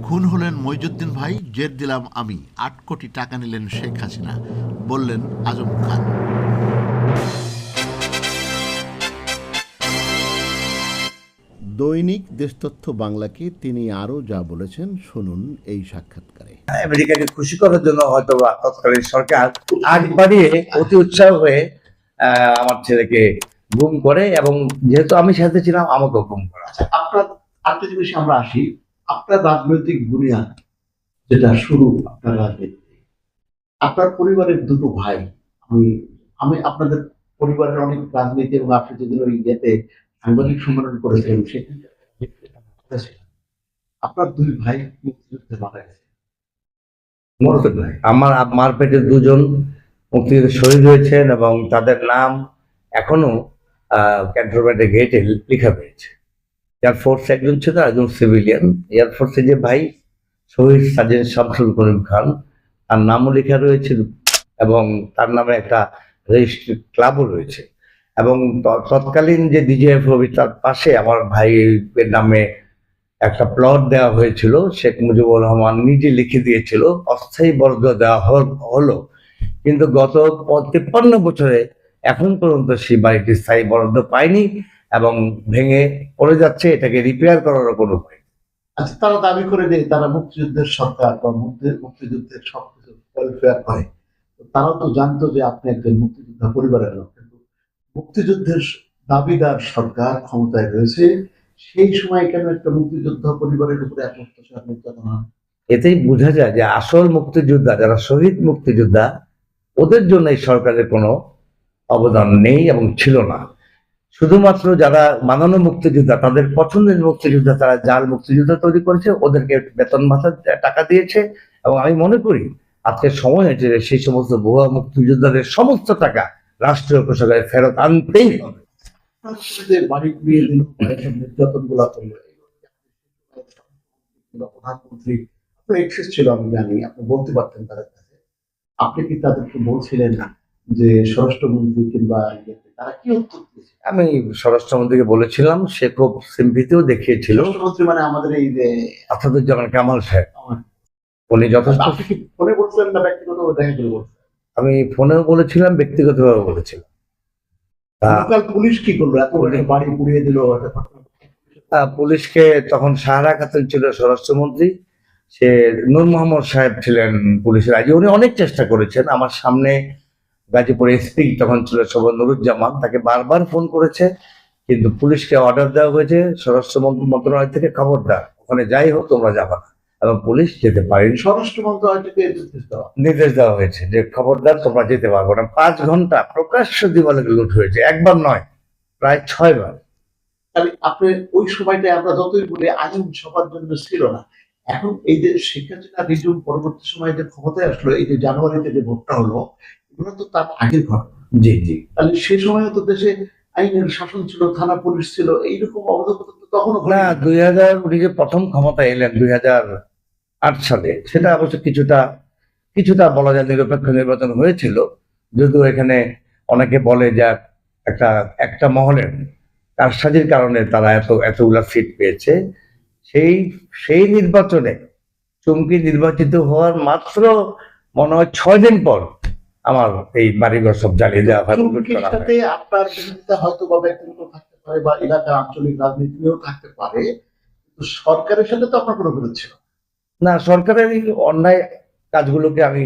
খুন হলেন মইজুদ্দিন ভাই, জের দিলাম আমি। 8 কোটি টাকা নিলেন শেখ হাসিনা, বললেন আজম খান। দৈনিক দেশতথ্য বাংলাকে তিনি আরও যা বলেছেন শুনুন এই সাক্ষাৎকারে। আমেরিকাকে খুশি করার জন্য হয়তো তৎকালীন সরকার আগ বাড়িয়ে অতি উৎসাহ হয়ে আমার ছেলেকে গুম করে, এবং যেহেতু আমি সাথে ছিলাম আমাকেও গুম করা। আপনার আরেকটা জিনিস আমরা আসি, আপনার রাজনৈতিক বুনিয়াদ যেটা শুরু, আপনার রাজনীতি, আপনার পরিবারের দুটো ভাই, আমি আমি আপনাদের পরিবারের অনেক রাজনীতি এবং আপনি যেদিন ওই ইয়েতে সাংবাদিক সম্মেলন করেছিলেন সেখানে আপনার দুই ভাই মুক্তিযুদ্ধে মারা গেছে। মরতে নাই, আমার মার পেটে দুজন মুক্তিযুদ্ধে শহীদ হয়েছেন এবং তাদের নাম এখনো ক্যান্টনমেন্টের গেটে লেখা রয়েছে। এয়ারফোর্স একজন ছিল, একজন সিভিলিয়ান। এয়ারফোর্সে যে ভাই শহীদ সার্জেন্ট শামসুল করিম খান, তার নামও লেখা রয়েছে এবং তার নামে একটা রেজিস্ট্রি ক্লাবও রয়েছে। এবং তৎকালীন যে ডিজিএফ তার পাশে আমার ভাইয়ের নামে একটা প্লট দেওয়া হয়েছিল, শেখ মুজিবুর রহমান নিজে লিখে দিয়েছিল, অস্থায়ী বরাদ্দ দেওয়া হলো, কিন্তু গত 53 বছরে এখন পর্যন্ত সেই বাড়িটি স্থায়ী বরাদ্দ পায়নি এবং ভেঙে পড়ে যাচ্ছে। এটাকে রিপেয়ার করার কোনো উপায়। আচ্ছা, তারা দাবি করে যে তারা মুক্তিযুদ্ধের সরকার বা মুক্তিযুদ্ধের সবকিছু ওয়েলফেয়ার করে। তারাও তো জানতো যে আপনি একজন মুক্তিযোদ্ধা পরিবারের লোক, কিন্তু মুক্তিযুদ্ধের দাবিদার সরকার ক্ষমতায় রয়েছে, সেই সময় কেন একটা মুক্তিযোদ্ধা পরিবারের উপরে এত অত্যাচার নির্যাতন হয়? এতেই বোঝা যায় যে আসল মুক্তিযোদ্ধা যারা শহীদ মুক্তিযোদ্ধা, ওদের জন্য এই সরকারের কোনো অবদান নেই এবং ছিল না। শুধুমাত্র যারা মাননীয় মুক্তিযোদ্ধা, তাদের পছন্দের মুক্তিযোদ্ধা, তারা জাল মুক্তিযোদ্ধা তৈরি করেছে, ওদেরকে বেতন ভাতা টাকা দিয়েছে। এবং আমি মনে করি আজকে সময় হয়েছে সেই সমস্ত ভুয়া মুক্তিযোদ্ধাদের সমস্ত টাকা রাষ্ট্রীয় কোষাগারে ফেরত আনতেই হবে। বাড়ি ঘুরিয়ে দিল, নির্যাতন গুলা করলো, প্রধানমন্ত্রী এক্সেস ছিল, আমি জানি, আপনি বলতে পারতেন তাদের কাছে। আপনি কি তাদেরকে বলছিলেন না যে স্বরাষ্ট্রমন্ত্রী কিংবা তারা কি উত্তর দিয়েছে? আমি স্বরাষ্ট্রমন্ত্রীকে বলেছিলাম, সে খুব সিম্পিতিও দেখিয়েছিল। স্বরাষ্ট্রমন্ত্রী মানে আমাদের এই যে আসাদুজ্জামান কামাল সাহেব, উনি যথেষ্ট। আপনি কি ফোনে বলছিলেন না ব্যক্তিগতভাবে দেখা করে বলছেন? আমি ফোনেও বলেছিলাম, ব্যক্তিগতভাবে বলেছিলাম। লোকাল পুলিশ কি করলো? এত বাড়ি পুড়িয়ে দিল। পুলিশকে তখন সাহারা খাতুন ছিল স্বরাষ্ট্রমন্ত্রী, সে নূর মোহাম্মদ সাহেব ছিলেন পুলিশের আইজি। উনি অনেক চেষ্টা করেছেন। আমার সামনে গাজীপুর এসপি তখন ছিল সবর নুরুজ্জামান, তাকে বারবার ফোন করেছে, কিন্তু পুলিশকে অর্ডার দেওয়া হয়েছে স্বরাষ্ট্র মন্ত্রণালয় থেকে, খবরদার ওখানে যাই হোক তোমরা যাবা না, এবং পুলিশ যেতে পারেনি। স্বরাষ্ট্র মন্ত্রণালয় থেকে নির্দেশ দেওয়া হয়েছে যে খবরদার তোমরা যেতে পারবো না। 5 ঘন্টা প্রকাশ্য দিবালোকে লুট হয়েছে, একবার নয়, প্রায় 6 বার। তাহলে আপনি ওই সময়টায় আমরা যতই বলি আইন সবার জন্য ছিল না। এখন এই যে শেখ হাসিনা রিজুম পরবর্তী সময়ে যে ক্ষমতায় আসলো, এই যে জানুয়ারিতে যে ভোটটা হলো, এগুলো তো তার আগের ঘটনা। জি জি। তাহলে সে সময় তো দেশে আইনের শাসন ছিল, থানা পুলিশ ছিল, এইরকম অবস্থা তো তখনও না। 2000 উনি যে প্রথম ক্ষমতা এলেন 2008 সালে, সেটা অবশ্য কিছুটা বলা যায় নিরপেক্ষ নির্বাচন হয়েছিল, যদিও এখানে অনেকে বলে যে একটা মহলের কারসাজির কারণে তারা এতগুলা সিট পেয়েছে। সেই নির্বাচনে চুমকি নির্বাচিত হওয়ার মাত্র মনে হয় 6 দিন পর আমার এই বাড়িঘর সব জ্বালিয়ে দেওয়া হয়। আপনার বিরোধিতা হয়তো বা ব্যক্তিগত থাকতে পারে বা এলাকার আঞ্চলিক রাজনীতিও থাকতে পারে, সরকারের সাথে তো আপনার কোনো বিরোধ ছিল না। সরকারের এই অন্যায় কাজগুলোকে আমি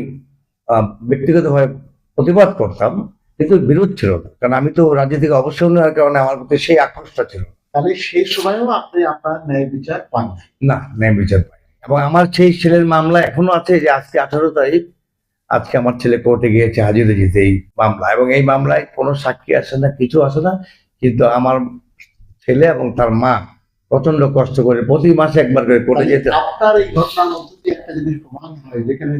ব্যক্তিগতভাবে প্রতিবাদ করতাম, কিন্তু বিরোধ ছিল না, কারণ আমি তো রাজ্য থেকে অবসর নেওয়ার কারণে আমার প্রতি সেই আক্রোশটা ছিল। তাহলে সেই সময়ও আপনি আপনার ন্যায় বিচার পান না, ন্যায় বিচার পাই। এবং আমার সেই ছেলের মামলা এখনো আছে, যে আজকে 18 তারিখ, আজকে আমার ছেলে কোর্টে গিয়েছে হাজির হয়েছে এই মামলা, এবং এই মামলায় কোনো সাক্ষী আসে না, কিছু আসে না, কিন্তু আমার ছেলে এবং তার মা প্রচন্ড কষ্ট করে প্রতি মাসে একবার করে কোর্টে যেতে। আপনার এই ঘটনার মধ্যে দিয়ে একটা জিনিস প্রমাণ হয়, যেখানে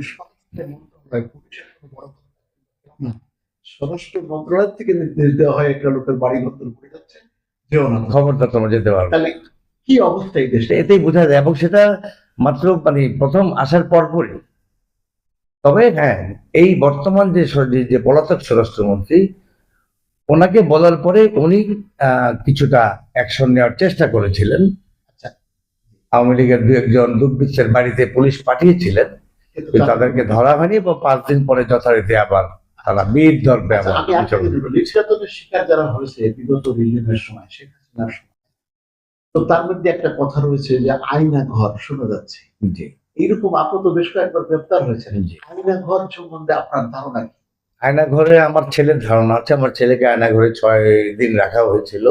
স্বরাষ্ট্র মন্ত্রণালয় থেকে নির্দেশ দেওয়া হয় একটা লোকের বাড়ি ঘর করে যাচ্ছে, খবরদার তোমরা যেতে পারবে। তাহলে কি অবস্থা এই দেশে? এতেই বোঝা যায়, এবং সেটা মাত্র প্রথম আসার পরপরই। তবে হ্যাঁ, এই বর্তমান যে পলাতক স্বরাষ্ট্রমন্ত্রী, ওনাকে বলার পরে উনি কিছুটা অ্যাকশন নেওয়ার চেষ্টা করেছিলেন। আওয়ামী লীগের দু একজন দুর্বৃত্তের বাড়িতে পুলিশ পাঠিয়েছিলেন, কিন্তু কিন্তু তাদেরকে ধরা হয়নি এবং 5 দিন পরে যথারীতি আবার তারা বীর দর্পে আচ্ছা, আবার আমি আপনাকে বলবো, নির্যাতনের শিকার যারা হয়েছে বিগত রিজিমের সময়, শেখ হাসিনার সময়, তো তার মধ্যে একটা কথা রয়েছে যে আয়না ঘর শোনা যাচ্ছে, জি এইরকম আপনি তো বেশ কয়েকবার গ্রেপ্তার হয়েছেন। জি। আয়না ঘর সম্বন্ধে আপনার ধারণা কি? আয়না ঘরে আমার ছেলের ধারণা আছে, আমার ছেলেকে আয়না ঘরে 6 দিন রাখা হয়েছিল।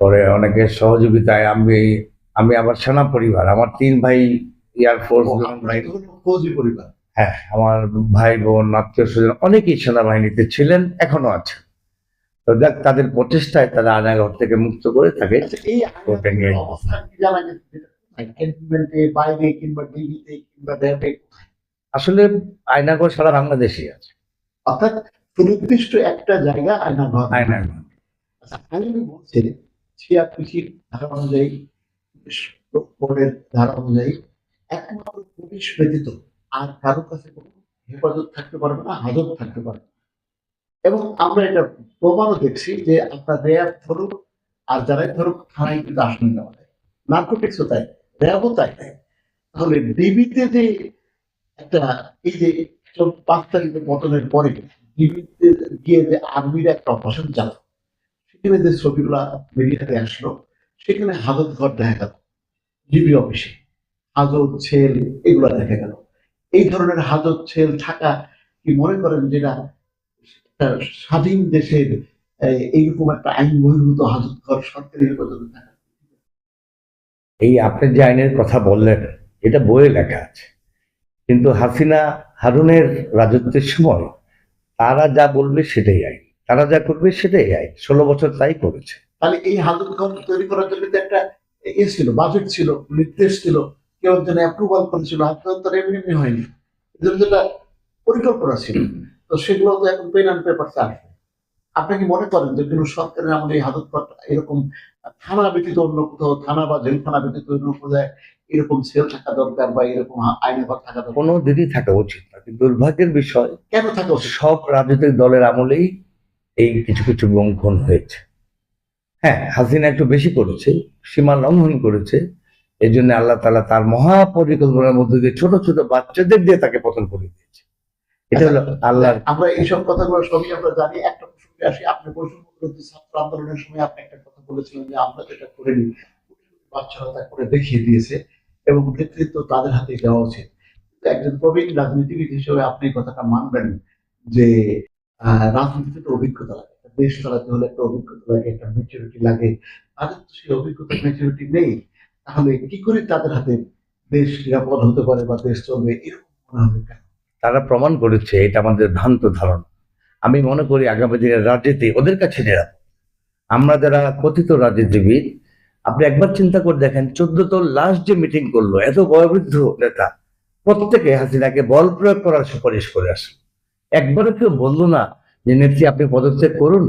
পরে অনেকের সহযোগিতায় আমি আমি আবার সেনা পরিবার, আমার 3 ভাই এয়ারফোর্স আপনার তো হলো ফৌজি পরিবার। হ্যাঁ, আমার ভাই বোন আত্মীয় স্বজন অনেকেই সেনাবাহিনীতে ছিলেন, এখনো আছে। তো দেখ তাদের প্রচেষ্টায় তারা আয়নাঘর থেকে মুক্ত করে থাকে আচ্ছা, এই কোর্টে নিয়ে আয়নাঘরের অবস্থান কি জানা গেছে? ক্যান্টনমেন্টে, বাইরে কিংবা দিল্লিতে কিংবা র্যাবে, আসলে আয়নাঘর সারা বাংলাদেশে আছে। অর্থাৎ সুনির্দিষ্ট একটা জায়গা আয়নাঘর। আয়নাঘর আচ্ছা, আমি বলছি ছিয়াশির ধারা অনুযায়ী, কোর্টের ধারা অনুযায়ী একমাত্র পুলিশ ব্যতীত আর কারো কাছে কোনো হেফাজত থাকতে পারবে না, হাজত থাকতে পারবে না। এবং আমরা এটা প্রমাণও দেখছি যে আপনার র্যাব ধরুক আর যারাই ধরুক থানায় কিন্তু আসামি নেওয়া যায়, নার্কোটিক্সও তাই, র্যাবও তাই। তাহলে ডিবিতে যে একটা, এই যে 5 তারিখের পতনের পরে ডিবিতে গিয়ে যে আর্মির একটা অপারেশন চালানো, সেখানে যে ছবিগুলা মিডিয়াতে আসলো, সেখানে হাজত ঘর দেখা গেল, ডিবি অফিসে হাজত ছেল এগুলা দেখা গেল। এই ধরনের হাজত ছেল থাকা কি মনে করেন যেটা একটা স্বাধীন দেশের এইরকম একটা আইন বহির্ভূত হাজত ঘর সরকারি হেফাজতে থাকা? এই আপনি যে আইনের কথা বললেন এটা বইয়ে লেখা আছে, কিন্তু হাসিনা হারুনের রাজত্বের সময় তারা যা বলবে সেটাই আইন, তারা যা করবে সেটাই আইন। 16 বছর তাই করেছে। তাহলে এই হাজত ঘর তৈরি করার জন্য তো একটা ছিল, বাজেট ছিল, নির্দেশ ছিল, কেউ একজন অ্যাপ্রুভাল করেছিল, হাজত তো এমনি এমনি হয়নি, এদের যেটা পরিকল্পনা ছিল। তো সেগুলো তো এখন পেন অ্যান্ড পেপার আসবে। আপনি কি মনে করেন যে কোনো সরকারের আমাদের এই হাজত ঘর এরকম থানা ব্যতীত অন্য কোথাও, থানা বা জেলখানা ব্যতীত অন্য কোথায় এরকম সেল থাকা দরকার বা এরকম আইনঘর থাকা দরকার? কোনো দিনই থাকা উচিত না, কিন্তু দুর্ভাগ্যের বিষয় কেন থাকা উচিত? সব রাজনৈতিক দলের আমলেই এই কিছু কিছু লঙ্ঘন হয়েছে। হ্যাঁ, হাসিনা একটু বেশি করেছে, সীমা লঙ্ঘন করেছে, এই জন্য আল্লাহ তাআলা তার মহাপরিকল্পনার মধ্যে দিয়ে ছোট ছোট বাচ্চাদের দিয়ে তাকে পতন করে দিয়েছে। এটা হলো আল্লাহর। আমরা এইসব কথাগুলো সবই আমরা জানি। একটা প্রসঙ্গে আসি, আপনি বৈষম্যবিরোধী ছাত্র আন্দোলনের সময় আপনি একটা কথা বলেছিলেন যে আমরা যেটা করিনি বাচ্চারা তা করে দেখিয়ে দিয়েছে এবং নেতৃত্ব তাদের হাতে দেওয়া উচিত। কিন্তু একজন প্রবীণ রাজনীতিবিদ হিসেবে আপনি এই কথাটা মানবেন যে রাজনীতিতে তো অভিজ্ঞতা লাগে, একটা দেশ চালাতে হলে একটা অভিজ্ঞতা লাগে, একটা ম্যাচুরিটি লাগে। তাদের তো সেই অভিজ্ঞতা ম্যাচুরিটি নেই। তাহলে কি করে তাদের হাতে দেশ নিরাপদ হতে পারে বা দেশ চলবে, এরকম মনে হবে কেন? তারা প্রমাণ করেছে এটা আমাদের ভ্রান্ত ধারণা। আমি মনে করি আগামী দিনের রাজনীতি ওদের কাছে নিরাপদ। আমরা যারা কথিত রাজনীতিবিদ, আপনি একবার চিন্তা করে দেখেন 14 লাস্ট যে মিটিং করলো এত বয়োবৃদ্ধ নেতা, প্রত্যেকে হাসিনাকে বল প্রয়োগ করার সুপারিশ করে আসে। একবারও কেউ বললো না যে নেত্রী আপনি পদত্যাগ করুন,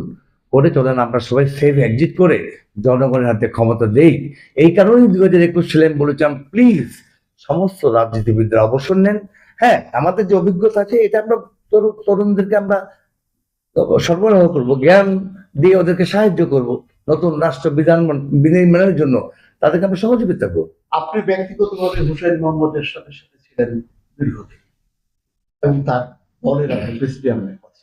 করে চলেন আমরা সবাই সেফ এক্সিট করে জনগণের হাতে ক্ষমতা দেই। এই কারণেই 2021 সালে আমি বলেছিলাম প্লিজ সমস্ত রাজনীতিবিদরা অবসর নেন। হ্যাঁ, আমাদের যে অভিজ্ঞতা আছে এটা আমরা তরুণদেরকে আমরা সরবরাহ করব, জ্ঞান দিয়ে ওদেরকে সাহায্য করব, নতুন রাষ্ট্র বিনির্মাণের জন্য তাদেরকে আমরা সহযোগিতা করব। আপনি ব্যক্তিগতভাবে হুসেইন মোহাম্মদের সাথে সাথে ছিলেন দীর্ঘদিন এবং তার দলের আপনি প্রেসিডিয়ামের কাছে।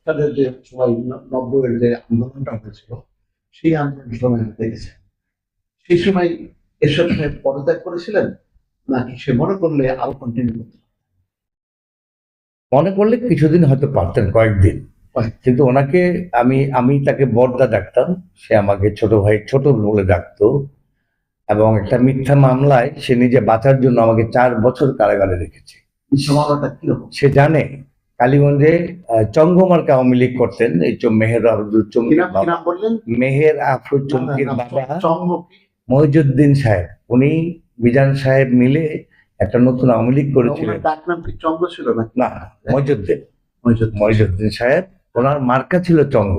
তাদের যে সময় 90-এর যে আন্দোলনটা হয়েছিল, সেই আন্দোলনের সময় আমি দেখেছেন। সেই সময় এরশাদ সাহেব পদত্যাগ করেছিলেন নাকি সে মনে করলে আরো কন্টিনিউ করতে? মনে করলে কিছুদিন হয়তো পারতেন, কয়েকদিন, কিন্তু ওনাকে আমি তাকে বড়দা ডাকতাম, সে আমাকে ছোট ভাই ছোট বলে ডাকতো, এবং একটা মিথ্যা মামলায় সে নিজে বাঁচার জন্য আমাকে 4 বছর কারাগারে রেখেছে। সমাধানটা কিরকম? সে জানে কালীগঞ্জে চঙ্গমার্কা আওয়ামী লীগ করতেন এই মেহের আফরুজ চঙ্গির কি নাম বললেন? মেহের আফরুজ চঙ্গির বাবা চঙ্গ কি? মহিজুদ্দিন সাহেব, উনি বিজান সাহেব মিলে একটা নতুন আওয়ামী লীগ করেছিলেন। ওনার ডাক নাম কি চঙ্গ ছিল না? না, মহিজুদ্দিন সাহেব, ওনার মার্কা ছিল চঙ্গ।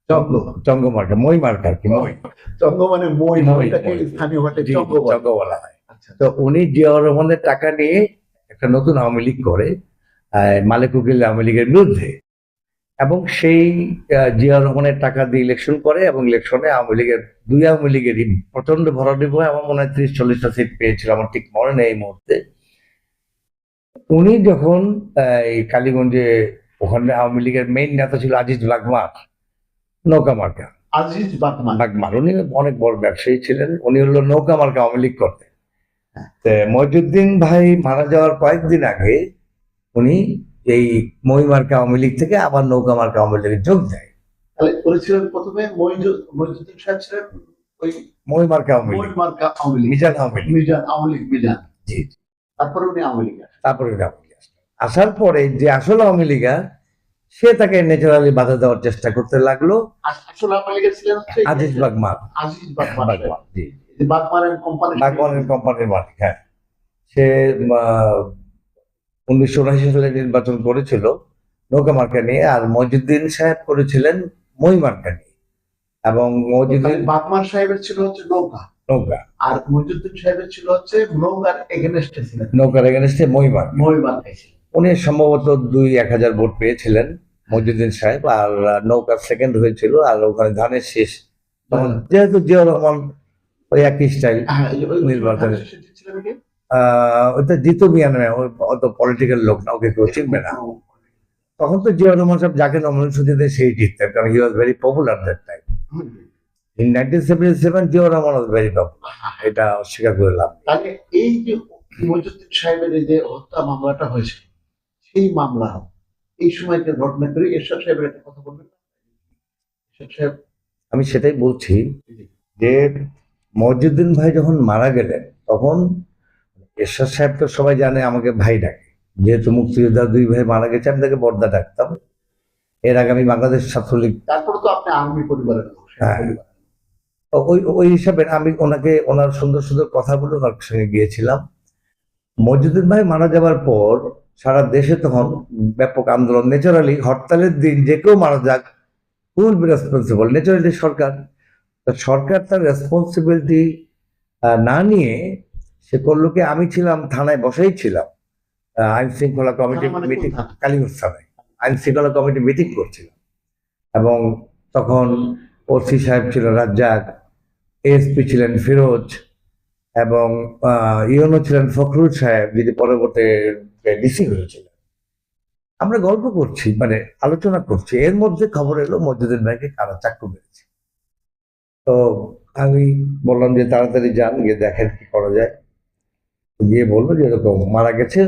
চঙ্গ, চঙ্গ মার্কা, মই মার্কা আর কি, মই। চঙ্গ মানে মই, মই, এটাকে মই। স্থানীয় ভাষায় জি, চঙ্গ চঙ্গ বলা হয়। আচ্ছা, তো উনি জিয়াউর রহমানের টাকা নিয়ে একটা নতুন আওয়ামী লীগ করে, মালেক উকিল আওয়ামী লীগের বিরুদ্ধে। এবং সেই জিয়াউর রহমানের টাকা দিয়ে ইলেকশন করে এবং ইলেকশনে দুই আওয়ামী লীগেরই প্রচন্ড ভরাডুবি হয়। আমার মনে হয় 30-40টা সিট পেয়েছিল, আমার ঠিক মনে নেই এই মুহূর্তে। উনি যখন এই কালীগঞ্জে, ওখানে আওয়ামী লীগের মেইন নেতা ছিল আজিজ বাগমার, নৌকা মার্কা আজিজ বাগমান। বাগমার, উনি অনেক বড় ব্যবসায়ী ছিলেন। উনি হলো নৌকা মার্কা আওয়ামী লীগ করতেন। মইজুদ্দিন ভাই মারা যাওয়ার কয়েকদিন আগে উনি এই মই মার্কা আওয়ামী লীগ থেকে আবার নৌকা মার্কা আওয়ামী লীগে যোগ দেয়। তাহলে করেছিলেন প্রথমে মইজুদ্দিন সাহেব ছিলেন ওই মই মার্কা আওয়ামী লীগ, মার্কা আওয়ামী লীগ, মিজান আওয়ামী লীগ। মিজান আওয়ামী লীগ, মিজান। জি। তারপরে উনি আওয়ামী লীগ আসেন। তারপরে উনি আওয়ামী লীগ আসলেন। আসার পরে যে আসল আওয়ামী লীগা, সে তাকে ন্যাচারালি বাধা দেওয়ার চেষ্টা করতে লাগলো। আসলে আওয়ামী লীগের ছিলেন হচ্ছে আজিজ বাগমার। আজিজ বাগমান। বাগমার, জি। বাগমান এন্ড কোম্পানি, বাগমানের কোম্পানির মালিক। হ্যাঁ, সে 1979 সালে নির্বাচন করেছিল নৌকা মার্কা নিয়ে, আর মইজুদ্দিন সাহেব করেছিলেন মই মার্কা নিয়ে। এবং মইজুদ্দিন বাগমান সাহেবের ছিল হচ্ছে নৌকা, নৌকা, আর মইজুদ্দিন সাহেবের ছিল হচ্ছে নৌকার এগেনস্টে ছিলেন, নৌকার এগেনস্টে মই মার্কা। মই মার্কায় ছিলেন। উনি সম্ভবত 2-1000 ভোট পেয়েছিলেন মইজুদ্দিন সাহেব, আর নৌকার সেকেন্ড হয়েছিল। আর ওখানে ধানের শেষ, তখন যেহেতু জিয়াউর রহমান ওই একই স্টাইল হ্যাঁ, নির্বাচনে, ছিলেন কি? ওইটা জিতু মিয়া নামে, অত পলিটিক্যাল লোক না, ওকে কেউ চিনবে না। তখন তো জিয়াউর রহমান সাহেব যাকে নমিনেশন দিতেন সেই জিততেন, কারণ he was very popular that time. In 1977 Ziaur Rahman was very popular, এটা অস্বীকার করে লাভ নেই। তাহলে এই যে মইজুদ্দিন সাহেবের এই যে হত্যা মামলাটা হয়েছে, সেই মামলা এই সময়কে ঘটনা করে এরশাদ সাহেবের একটা কথা বলবেন না? এরশাদ সাহেব, আমি সেটাই বলছি যে মইজুদ্দিন ভাই যখন মারা গেলেন, তখন এরশাদ সাহেব তো সবাই জানে আমাকে ভাই ডাকে, যেহেতু মুক্তিযোদ্ধা 2 ভাই মারা গেছে, আমি তাকে বর্দা ডাকতাম। এর আগে আমি বাংলাদেশ ছাত্রলীগ, তারপরে তো আপনি আর্মি পরিবারের লোক, সেনা হ্যাঁ। পরিবারের লোক। ওই ওই হিসাবে আমি ওনার সুন্দর সুন্দর কথা বলে ওনার সঙ্গে গিয়েছিলাম। মইজুদ্দিন ভাই মারা যাওয়ার পর সারা দেশে তখন ব্যাপক আন্দোলন। ন্যাচারালি হরতালের দিন যে কেউ মারা যাক, উইল বি রেসপন্সিবল, ন্যাচারালি সরকার। তো সরকার তার রেসপন্সিবিলিটি না নিয়ে সে করলো কি, আমি ছিলাম থানায়, বসেই ছিলাম, আইন শৃঙ্খলা কমিটি থানা মানে মিটিং, কোন থানা? কালীগঞ্জ থানায় আইন শৃঙ্খলা কমিটি মিটিং করছিলাম। এবং তখন ওসি সাহেব ছিল রাজ্জাক, এএসপি ছিলেন ফিরোজ, এবং ইউনো ছিলেন ফখরুল সাহেব, যিনি পরবর্তী ডিসি হয়েছিলেন। আমরা গল্প করছি, মানে আলোচনা করছি, এর মধ্যে খবর এলো মইজুদ্দিন ভাইকে কারা চাকু মেরেছে। তো আমি বললাম যে তাড়াতাড়ি যান, গিয়ে দেখেন কি করা যায়। গিয়ে বললো যে এরকম মারা গেছে,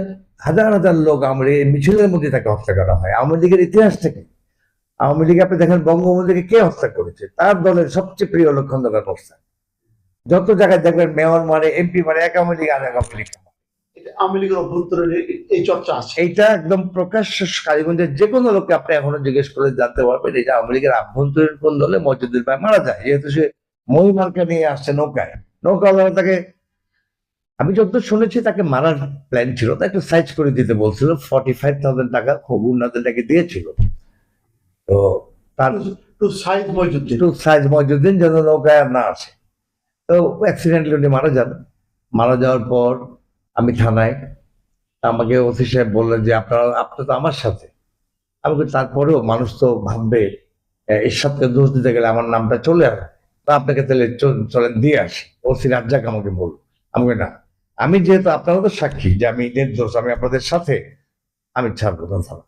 হাজার হাজার লোক আমরা এই মিছিলের মধ্যে তাকে হত্যা করা হয়। আওয়ামী লীগের ইতিহাস থেকে, আওয়ামী লীগ আপনি দেখেন বঙ্গবন্ধুকে কে হত্যা করেছে, তার দলের সবচেয়ে প্রিয় লোক খন্দকার মোর্শেদ। যত জায়গায় দেখবেন মেয়র মানে, এমপি মানে, এক আওয়ামী লীগ আর এক আওয়ামী লীগ। এটা আওয়ামী লীগের অভ্যন্তরে এই চর্চা আছে। এইটা একদম প্রকাশ্য, কালীগঞ্জের যে কোনো লোককে আপনি এখনো জিজ্ঞেস করে জানতে পারবেন এটা আওয়ামী লীগের আভ্যন্তরীণ কোন দলে মইজুদ্দিন ভাই মারা যায়। যেহেতু সে মই মার্কা নিয়ে আসছে নৌকায়, নৌকাওয়ালা তাকে, আমি যতদূর শুনেছি তাকে মারার প্ল্যান ছিল, তাকে সাইজ করে দিতে বলছিল, 45,000 টাকা উন্নতের তাকে দিয়েছিল। তো তার টু সাইদ মইজুদ্দিন, একটু সাইজ মইজুদ্দিন যেন নৌকায় আর না আসে। তো অ্যাক্সিডেন্টলি উনি মারা যান। মারা যাওয়ার পর আমি থানায়, আমাকে ওসি সাহেব বললেন যে আপনি তো আমার সাথে। আমি বলি, তারপরেও মানুষ তো ভাববে এরশাদকে দোষ দিতে গেলে আমার নামটা চলে আসে, তা আপনাকে তাহলে চলেন দিয়ে আসি। ওসি রাজ্জাক আমাকে বলল, আমি বলি, না, আমি যেহেতু আপনারা তো সাক্ষী যে আমি নির্দোষ, আমি আপনাদের সাথে, আমি ছাড়বো না থানা।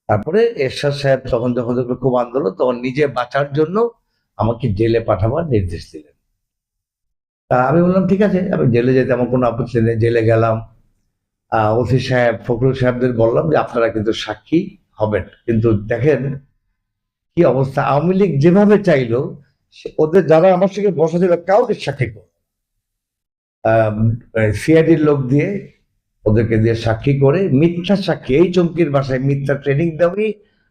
তারপরে এরশাদ সাহেব তখন যখন দেখলো খুব আন্দোলন, তখন নিজে বাঁচার জন্য আমাকে জেলে পাঠাবার নির্দেশ দিলেন। তা আমি বললাম ঠিক আছে, আমি জেলে যেতে আমার কোনো আপত্তি নেই। জেলে গেলাম। ওসি সাহেব, ফখরুল সাহেবদের বললাম যে আপনারা কিন্তু সাক্ষী হবেন, কিন্তু দেখেন কি অবস্থা, আওয়ামী লীগ যেভাবে চাইলো ওদের যারা আমার সঙ্গে বসা ছিল কাউকে সাক্ষী করো, সিআইডির লোক দিয়ে, ওদেরকে দিয়ে সাক্ষী করে, মিথ্যা সাক্ষী, এই চমকির বাসায় মিথ্যা ট্রেনিং দেওয়াই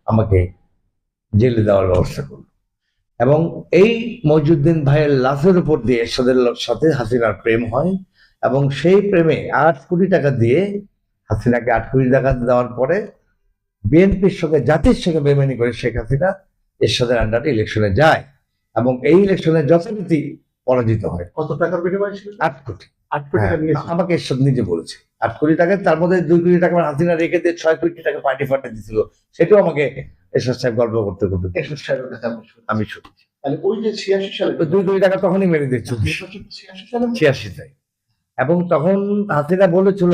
আমাকে জেলে দেওয়ার ব্যবস্থা করলো। এবং এই মইজুদ্দিন ভাইয়ের লাশের উপর দিয়ে এরশাদের সাথে হাসিনার প্রেম হয়, এবং সেই প্রেমে 8 কোটি টাকা দিয়ে, হাসিনাকে 8 কোটি টাকা দেওয়ার পরে বিএনপির সঙ্গে, জাতির সঙ্গে বেমানি করে শেখ হাসিনা এরশাদের আন্ডারে ইলেকশনে যায়, এবং এই ইলেকশনে যথারীতি পরাজিত হয়। কত টাকার বিনিময় ছিল? 8 কোটি। 8 কোটি টাকা নিয়েছে। আমাকে এরশাদ নিজে বলেছে 8 কোটি টাকা, তার মধ্যে 2 কোটি টাকা হাসিনা রেখে দিয়ে 6 কোটি টাকা পার্টি ফান্ডে দিছিল, সেটাও আমাকে এরশাদ সাহেব গল্প করতে করতে এরশাদ সাহেবের কাছে আপনি শুনেছেন। আমি শুনেছি। তাহলে ওই যে 86 সালে ওই 2 কোটি টাকা তখনই মেরে দিচ্ছে 86 সালে 86 এবং তখন হাসিনা বলেছিল